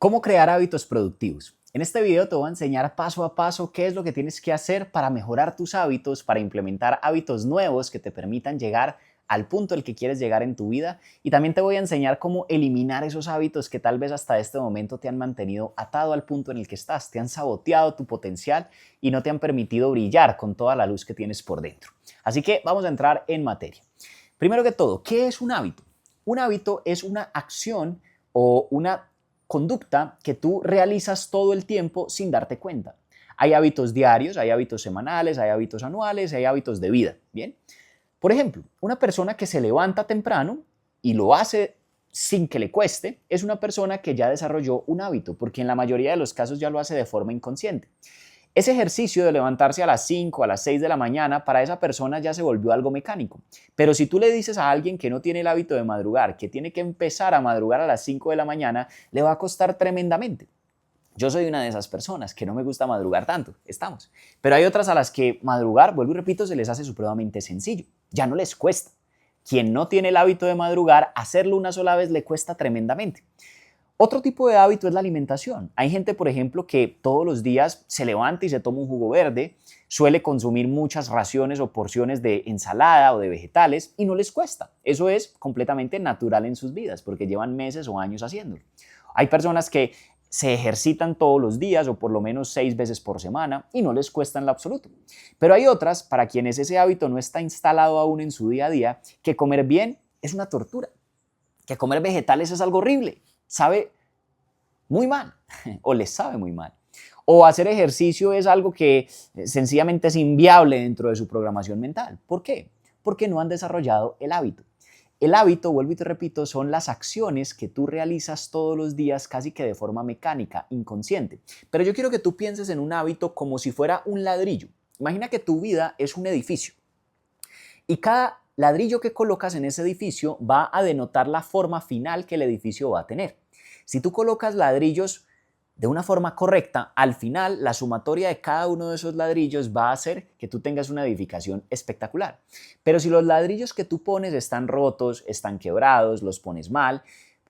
¿Cómo crear hábitos productivos? En este video te voy a enseñar paso a paso qué es lo que tienes que hacer para mejorar tus hábitos, para implementar hábitos nuevos que te permitan llegar al punto al que quieres llegar en tu vida, y también te voy a enseñar cómo eliminar esos hábitos que tal vez hasta este momento te han mantenido atado al punto en el que estás, te han saboteado tu potencial y no te han permitido brillar con toda la luz que tienes por dentro. Así que vamos a entrar en materia. Primero que todo, ¿qué es un hábito? Un hábito es una acción o una conducta que tú realizas todo el tiempo sin darte cuenta. Hay hábitos diarios, hay hábitos semanales, hay hábitos anuales, hay hábitos de vida. Bien. Por ejemplo, una persona que se levanta temprano y lo hace sin que le cueste, es una persona que ya desarrolló un hábito, porque en la mayoría de los casos ya lo hace de forma inconsciente. Ese ejercicio de levantarse a las 5, a las 6 de la mañana, para esa persona ya se volvió algo mecánico. Pero si tú le dices a alguien que no tiene el hábito de madrugar, que tiene que empezar a madrugar a las 5 de la mañana, le va a costar tremendamente. Yo soy una de esas personas que no me gusta madrugar tanto, estamos. Pero hay otras a las que madrugar, vuelvo y repito, se les hace supremamente sencillo. Ya no les cuesta. Quien no tiene el hábito de madrugar, hacerlo una sola vez le cuesta tremendamente. Otro tipo de hábito es la alimentación. Hay gente, por ejemplo, que todos los días se levanta y se toma un jugo verde, suele consumir muchas raciones o porciones de ensalada o de vegetales y no les cuesta. Eso es completamente natural en sus vidas porque llevan meses o años haciéndolo. Hay personas que se ejercitan todos los días o por lo menos 6 veces por semana y no les cuesta en lo absoluto. Pero hay otras para quienes ese hábito no está instalado aún en su día a día, que comer bien es una tortura, que comer vegetales es algo horrible. Sabe muy mal o les sabe muy mal. O hacer ejercicio es algo que sencillamente es inviable dentro de su programación mental. ¿Por qué? Porque no han desarrollado el hábito. El hábito, vuelvo y te repito, son las acciones que tú realizas todos los días casi que de forma mecánica, inconsciente. Pero yo quiero que tú pienses en un hábito como si fuera un ladrillo. Imagina que tu vida es un edificio y cada ladrillo que colocas en ese edificio va a denotar la forma final que el edificio va a tener. Si tú colocas ladrillos de una forma correcta, al final la sumatoria de cada uno de esos ladrillos va a hacer que tú tengas una edificación espectacular. Pero si los ladrillos que tú pones están rotos, están quebrados, los pones mal,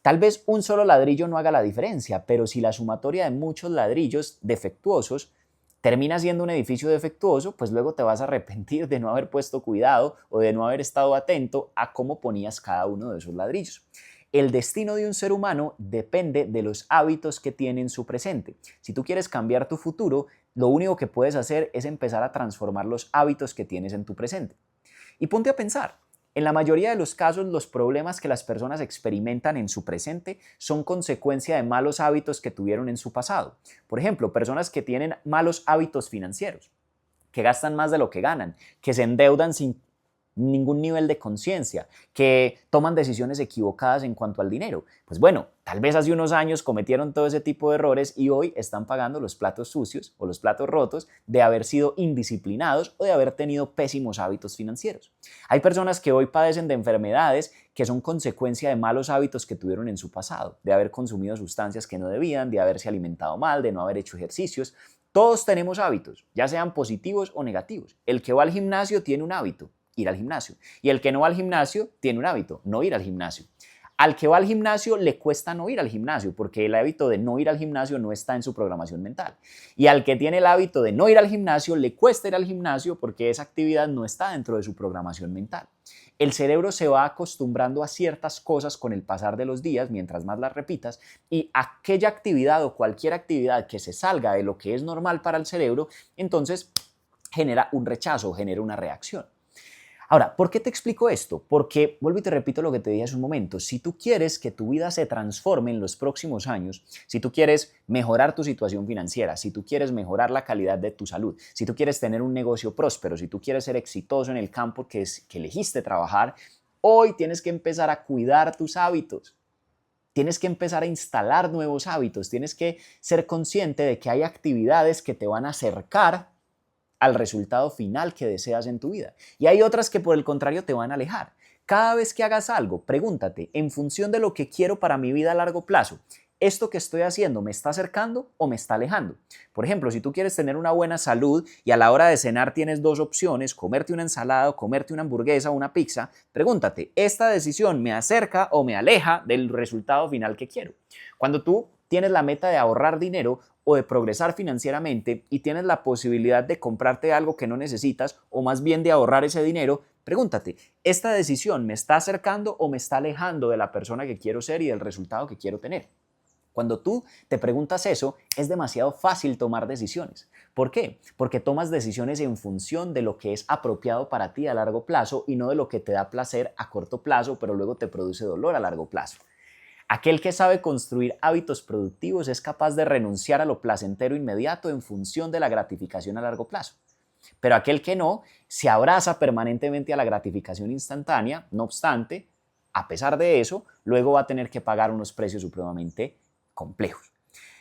tal vez un solo ladrillo no haga la diferencia, pero si la sumatoria de muchos ladrillos defectuosos termina siendo un edificio defectuoso, pues luego te vas a arrepentir de no haber puesto cuidado o de no haber estado atento a cómo ponías cada uno de esos ladrillos. El destino de un ser humano depende de los hábitos que tiene en su presente. Si tú quieres cambiar tu futuro, lo único que puedes hacer es empezar a transformar los hábitos que tienes en tu presente. Y ponte a pensar, en la mayoría de los casos los problemas que las personas experimentan en su presente son consecuencia de malos hábitos que tuvieron en su pasado. Por ejemplo, personas que tienen malos hábitos financieros, que gastan más de lo que ganan, que se endeudan sin ningún nivel de conciencia, que toman decisiones equivocadas en cuanto al dinero. Pues bueno, tal vez hace unos años cometieron todo ese tipo de errores y hoy están pagando los platos sucios o los platos rotos de haber sido indisciplinados o de haber tenido pésimos hábitos financieros. Hay personas que hoy padecen de enfermedades que son consecuencia de malos hábitos que tuvieron en su pasado, de haber consumido sustancias que no debían, de haberse alimentado mal, de no haber hecho ejercicios. Todos tenemos hábitos, ya sean positivos o negativos. El que va al gimnasio tiene un hábito, ir al gimnasio. Y el que no va al gimnasio tiene un hábito, no ir al gimnasio. Al que va al gimnasio le cuesta no ir al gimnasio porque el hábito de no ir al gimnasio no está en su programación mental. Y al que tiene el hábito de no ir al gimnasio le cuesta ir al gimnasio porque esa actividad no está dentro de su programación mental. El cerebro se va acostumbrando a ciertas cosas con el pasar de los días mientras más las repitas, y aquella actividad o cualquier actividad que se salga de lo que es normal para el cerebro, entonces genera un rechazo, genera una reacción. Ahora, ¿por qué te explico esto? Porque, vuelvo y te repito lo que te dije hace un momento, si tú quieres que tu vida se transforme en los próximos años, si tú quieres mejorar tu situación financiera, si tú quieres mejorar la calidad de tu salud, si tú quieres tener un negocio próspero, si tú quieres ser exitoso en el campo que elegiste trabajar, hoy tienes que empezar a cuidar tus hábitos. Tienes que empezar a instalar nuevos hábitos, tienes que ser consciente de que hay actividades que te van a acercar al resultado final que deseas en tu vida. Y hay otras que por el contrario te van a alejar. Cada vez que hagas algo, pregúntate, en función de lo que quiero para mi vida a largo plazo, ¿esto que estoy haciendo me está acercando o me está alejando? Por ejemplo, si tú quieres tener una buena salud y a la hora de cenar tienes dos opciones, comerte una ensalada o comerte una hamburguesa o una pizza, pregúntate, ¿esta decisión me acerca o me aleja del resultado final que quiero? Cuando tú tienes la meta de ahorrar dinero o de progresar financieramente y tienes la posibilidad de comprarte algo que no necesitas o más bien de ahorrar ese dinero, pregúntate, ¿esta decisión me está acercando o me está alejando de la persona que quiero ser y del resultado que quiero tener? Cuando tú te preguntas eso, es demasiado fácil tomar decisiones. ¿Por qué? Porque tomas decisiones en función de lo que es apropiado para ti a largo plazo y no de lo que te da placer a corto plazo, pero luego te produce dolor a largo plazo. Aquel que sabe construir hábitos productivos es capaz de renunciar a lo placentero inmediato en función de la gratificación a largo plazo. Pero aquel que no, se abraza permanentemente a la gratificación instantánea, no obstante, a pesar de eso, luego va a tener que pagar unos precios supremamente complejos.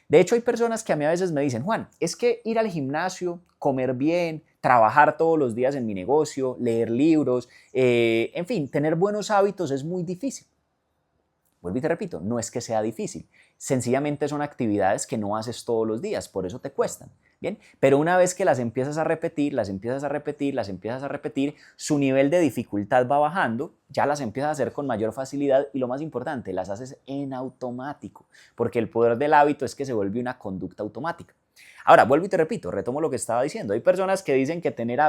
De hecho, hay personas que a mí a veces me dicen, Juan, es que ir al gimnasio, comer bien, trabajar todos los días en mi negocio, leer libros, en fin, tener buenos hábitos es muy difícil. Vuelvo y te repito, no es que sea difícil, sencillamente son actividades que no haces todos los días, por eso te cuestan, ¿bien? Pero una vez que las empiezas a repetir, su nivel de dificultad va bajando, ya las empiezas a hacer con mayor facilidad y lo más importante, las haces en automático, porque el poder del hábito es que se vuelve una conducta automática. Ahora, vuelvo y te repito, retomo lo que estaba diciendo, hay personas que dicen que tener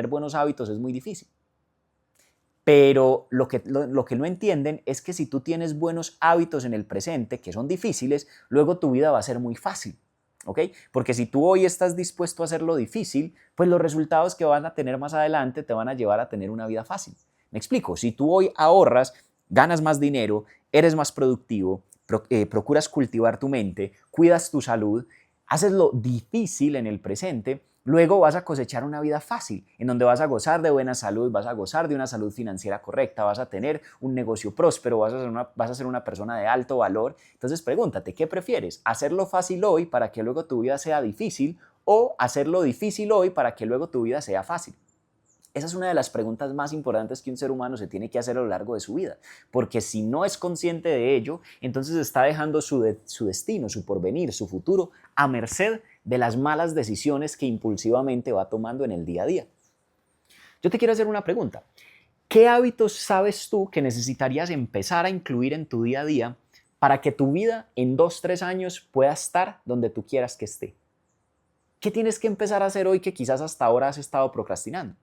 buenos hábitos es muy difícil. Pero lo que no entienden es que si tú tienes buenos hábitos en el presente, que son difíciles, luego tu vida va a ser muy fácil, ¿ok? Porque si tú hoy estás dispuesto a hacerlo difícil, pues los resultados que van a tener más adelante te van a llevar a tener una vida fácil. Me explico, si tú hoy ahorras, ganas más dinero, eres más productivo, procuras cultivar tu mente, cuidas tu salud, haces lo difícil en el presente, luego vas a cosechar una vida fácil, en donde vas a gozar de buena salud, vas a gozar de una salud financiera correcta, vas a tener un negocio próspero, vas a ser una persona de alto valor. Entonces pregúntate, ¿qué prefieres? ¿Hacerlo fácil hoy para que luego tu vida sea difícil o hacerlo difícil hoy para que luego tu vida sea fácil? Esa es una de las preguntas más importantes que un ser humano se tiene que hacer a lo largo de su vida, porque si no es consciente de ello, entonces está dejando su destino, su porvenir, su futuro a merced de las malas decisiones que impulsivamente va tomando en el día a día. Yo te quiero hacer una pregunta. ¿Qué hábitos sabes tú que necesitarías empezar a incluir en tu día a día para que tu vida en 2, 3 años pueda estar donde tú quieras que esté? ¿Qué tienes que empezar a hacer hoy que quizás hasta ahora has estado procrastinando?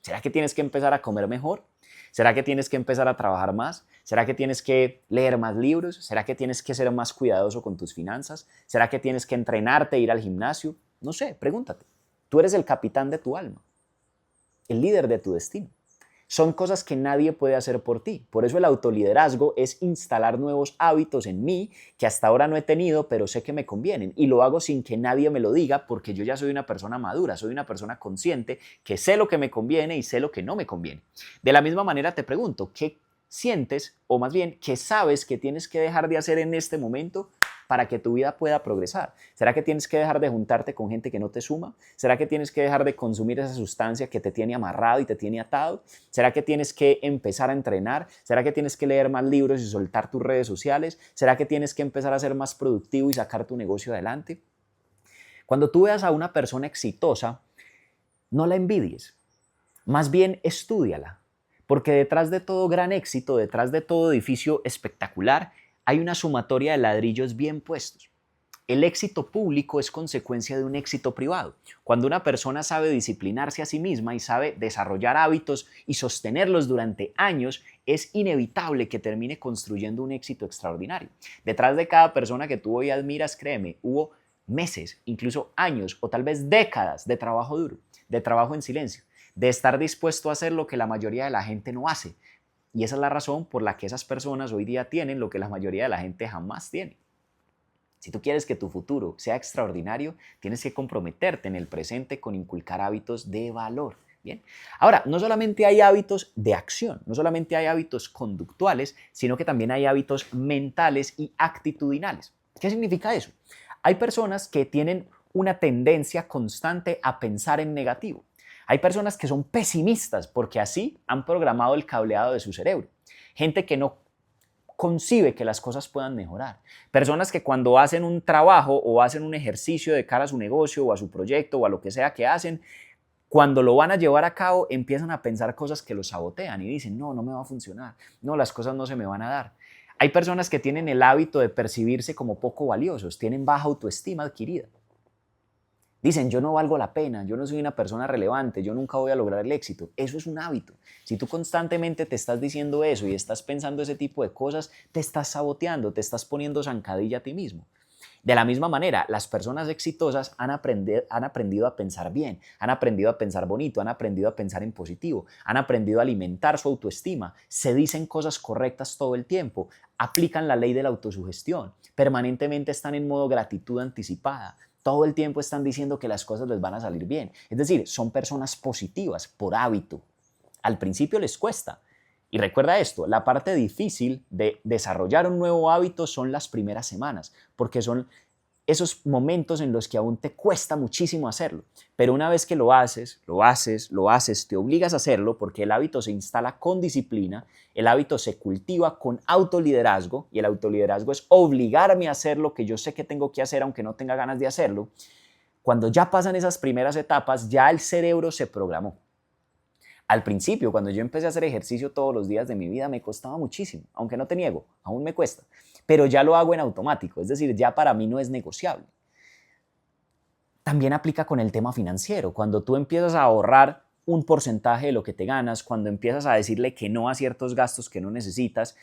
¿Será que tienes que empezar a comer mejor? ¿Será que tienes que empezar a trabajar más? ¿Será que tienes que leer más libros? ¿Será que tienes que ser más cuidadoso con tus finanzas? ¿Será que tienes que entrenarte, ir al gimnasio? No sé, pregúntate. Tú eres el capitán de tu alma, el líder de tu destino. Son cosas que nadie puede hacer por ti. Por eso el autoliderazgo es instalar nuevos hábitos en mí que hasta ahora no he tenido, pero sé que me convienen. Y lo hago sin que nadie me lo diga porque yo ya soy una persona madura, soy una persona consciente que sé lo que me conviene y sé lo que no me conviene. De la misma manera te pregunto, ¿qué sientes o más bien qué sabes que tienes que dejar de hacer en este momento para que tu vida pueda progresar? ¿Será que tienes que dejar de juntarte con gente que no te suma? ¿Será que tienes que dejar de consumir esa sustancia que te tiene amarrado y te tiene atado? ¿Será que tienes que empezar a entrenar? ¿Será que tienes que leer más libros y soltar tus redes sociales? ¿Será que tienes que empezar a ser más productivo y sacar tu negocio adelante? Cuando tú veas a una persona exitosa, no la envidies, más bien estúdiala, porque detrás de todo gran éxito, detrás de todo edificio espectacular, hay una sumatoria de ladrillos bien puestos. El éxito público es consecuencia de un éxito privado. Cuando una persona sabe disciplinarse a sí misma y sabe desarrollar hábitos y sostenerlos durante años, es inevitable que termine construyendo un éxito extraordinario. Detrás de cada persona que tú hoy admiras, créeme, hubo meses, incluso años o tal vez décadas de trabajo duro, de trabajo en silencio, de estar dispuesto a hacer lo que la mayoría de la gente no hace. Y esa es la razón por la que esas personas hoy día tienen lo que la mayoría de la gente jamás tiene. Si tú quieres que tu futuro sea extraordinario, tienes que comprometerte en el presente con inculcar hábitos de valor. Bien. Ahora, no solamente hay hábitos de acción, no solamente hay hábitos conductuales, sino que también hay hábitos mentales y actitudinales. ¿Qué significa eso? Hay personas que tienen una tendencia constante a pensar en negativo. Hay personas que son pesimistas porque así han programado el cableado de su cerebro. Gente que no concibe que las cosas puedan mejorar. Personas que cuando hacen un trabajo o hacen un ejercicio de cara a su negocio o a su proyecto o a lo que sea que hacen, cuando lo van a llevar a cabo empiezan a pensar cosas que los sabotean y dicen, no, no me va a funcionar, no, las cosas no se me van a dar. Hay personas que tienen el hábito de percibirse como poco valiosos, tienen baja autoestima adquirida. Dicen, yo no valgo la pena, yo no soy una persona relevante, yo nunca voy a lograr el éxito. Eso es un hábito. Si tú constantemente te estás diciendo eso y estás pensando ese tipo de cosas, te estás saboteando, te estás poniendo zancadilla a ti mismo. De la misma manera, las personas exitosas han aprendido a pensar bien, han aprendido a pensar bonito, han aprendido a pensar en positivo, han aprendido a alimentar su autoestima, se dicen cosas correctas todo el tiempo, aplican la ley de la autosugestión, permanentemente están en modo gratitud anticipada, todo el tiempo están diciendo que las cosas les van a salir bien. Es decir, son personas positivas por hábito. Al principio les cuesta. Y recuerda esto, la parte difícil de desarrollar un nuevo hábito son las primeras semanas, porque son esos momentos en los que aún te cuesta muchísimo hacerlo. Pero una vez que lo haces, te obligas a hacerlo porque el hábito se instala con disciplina, el hábito se cultiva con autoliderazgo y el autoliderazgo es obligarme a hacer lo que yo sé que tengo que hacer aunque no tenga ganas de hacerlo. Cuando ya pasan esas primeras etapas, ya el cerebro se programó. Al principio, cuando yo empecé a hacer ejercicio todos los días de mi vida, me costaba muchísimo, aunque no te niego, aún me cuesta, pero ya lo hago en automático, es decir, ya para mí no es negociable. También aplica con el tema financiero, cuando tú empiezas a ahorrar un porcentaje de lo que te ganas, cuando empiezas a decirle que no a ciertos gastos que no necesitas,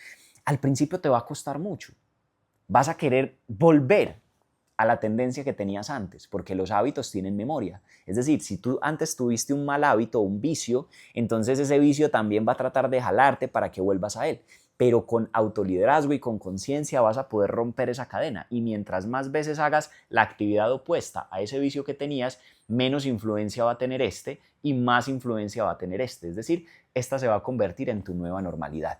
al principio te va a costar mucho. Vas a querer volver a la tendencia que tenías antes, porque los hábitos tienen memoria. Es decir, si tú antes tuviste un mal hábito o un vicio, entonces ese vicio también va a tratar de jalarte para que vuelvas a él. Pero con autoliderazgo y con conciencia vas a poder romper esa cadena. Y mientras más veces hagas la actividad opuesta a ese vicio que tenías, menos influencia va a tener este y más influencia va a tener este. Es decir, esta se va a convertir en tu nueva normalidad.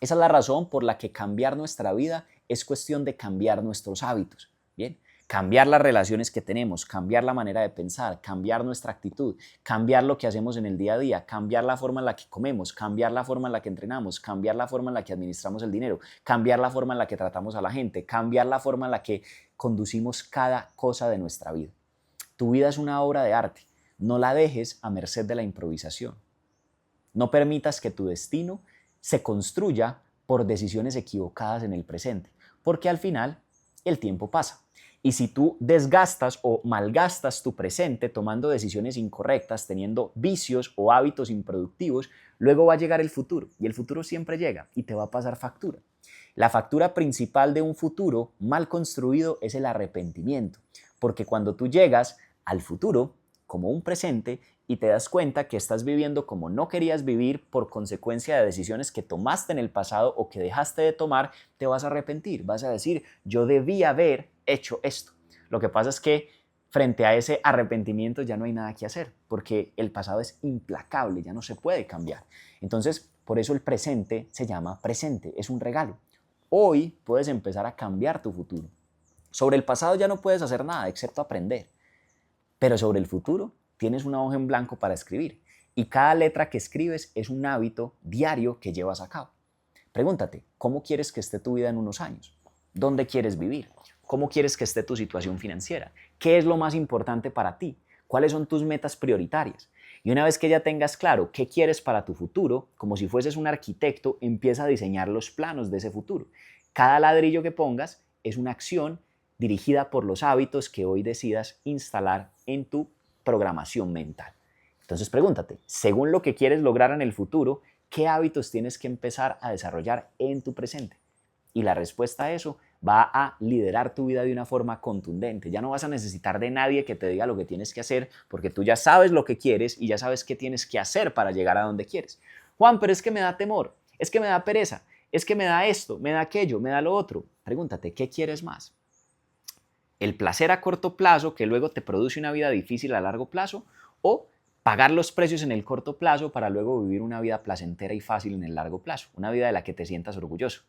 Esa es la razón por la que cambiar nuestra vida es cuestión de cambiar nuestros hábitos. Bien, cambiar las relaciones que tenemos, cambiar la manera de pensar, cambiar nuestra actitud, cambiar lo que hacemos en el día a día, cambiar la forma en la que comemos, cambiar la forma en la que entrenamos, cambiar la forma en la que administramos el dinero, cambiar la forma en la que tratamos a la gente, cambiar la forma en la que conducimos cada cosa de nuestra vida. Tu vida es una obra de arte, no la dejes a merced de la improvisación. No permitas que tu destino se construya por decisiones equivocadas en el presente, porque al final el tiempo pasa. Y si tú desgastas o malgastas tu presente tomando decisiones incorrectas, teniendo vicios o hábitos improductivos, luego va a llegar el futuro y el futuro siempre llega y te va a pasar factura. La factura principal de un futuro mal construido es el arrepentimiento, porque cuando tú llegas al futuro como un presente y te das cuenta que estás viviendo como no querías vivir por consecuencia de decisiones que tomaste en el pasado o que dejaste de tomar, te vas a arrepentir, vas a decir, yo debí haber hecho esto. Lo que pasa es que frente a ese arrepentimiento ya no hay nada que hacer, porque el pasado es implacable, ya no se puede cambiar. Entonces, por eso el presente se llama presente, es un regalo. Hoy puedes empezar a cambiar tu futuro. Sobre el pasado ya no puedes hacer nada, excepto aprender. Pero sobre el futuro tienes una hoja en blanco para escribir y cada letra que escribes es un hábito diario que llevas a cabo. Pregúntate, ¿cómo quieres que esté tu vida en unos años? ¿Dónde quieres vivir? ¿Cómo quieres que esté tu situación financiera? ¿Qué es lo más importante para ti? ¿Cuáles son tus metas prioritarias? Y una vez que ya tengas claro qué quieres para tu futuro, como si fueses un arquitecto, empieza a diseñar los planos de ese futuro. Cada ladrillo que pongas es una acción dirigida por los hábitos que hoy decidas instalar en tu programación mental. Entonces pregúntate, según lo que quieres lograr en el futuro, ¿qué hábitos tienes que empezar a desarrollar en tu presente? Y la respuesta a eso va a liderar tu vida de una forma contundente. Ya no vas a necesitar de nadie que te diga lo que tienes que hacer, porque tú ya sabes lo que quieres y ya sabes qué tienes que hacer para llegar a donde quieres. Juan, pero es que me da temor, es que me da pereza, es que me da esto, me da aquello, me da lo otro. Pregúntate, ¿qué quieres más? ¿El placer a corto plazo que luego te produce una vida difícil a largo plazo? ¿O pagar los precios en el corto plazo para luego vivir una vida placentera y fácil en el largo plazo? Una vida de la que te sientas orgulloso.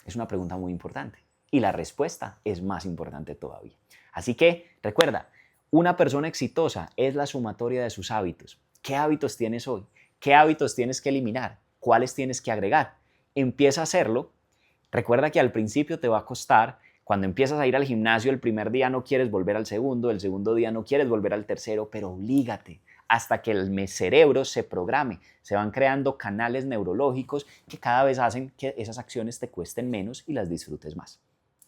Es una pregunta muy importante y la respuesta es más importante todavía. Así que recuerda, una persona exitosa es la sumatoria de sus hábitos. ¿Qué hábitos tienes hoy? ¿Qué hábitos tienes que eliminar? ¿Cuáles tienes que agregar? Empieza a hacerlo. Recuerda que al principio te va a costar. Cuando empiezas a ir al gimnasio, el primer día no quieres volver al segundo, el segundo día no quieres volver al tercero, pero oblígate hasta que el cerebro se programe. Se van creando canales neurológicos que cada vez hacen que esas acciones te cuesten menos y las disfrutes más.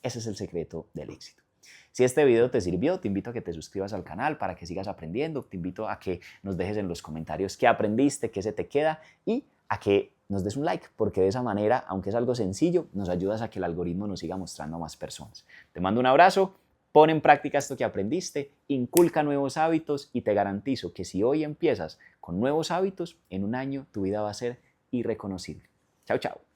Ese es el secreto del éxito. Si este video te sirvió, te invito a que te suscribas al canal para que sigas aprendiendo. Te invito a que nos dejes en los comentarios qué aprendiste, qué se te queda y a que nos des un like, porque de esa manera, aunque es algo sencillo, nos ayudas a que el algoritmo nos siga mostrando a más personas. Te mando un abrazo, pon en práctica esto que aprendiste, inculca nuevos hábitos y te garantizo que si hoy empiezas con nuevos hábitos, en un año tu vida va a ser irreconocible. Chao, chao.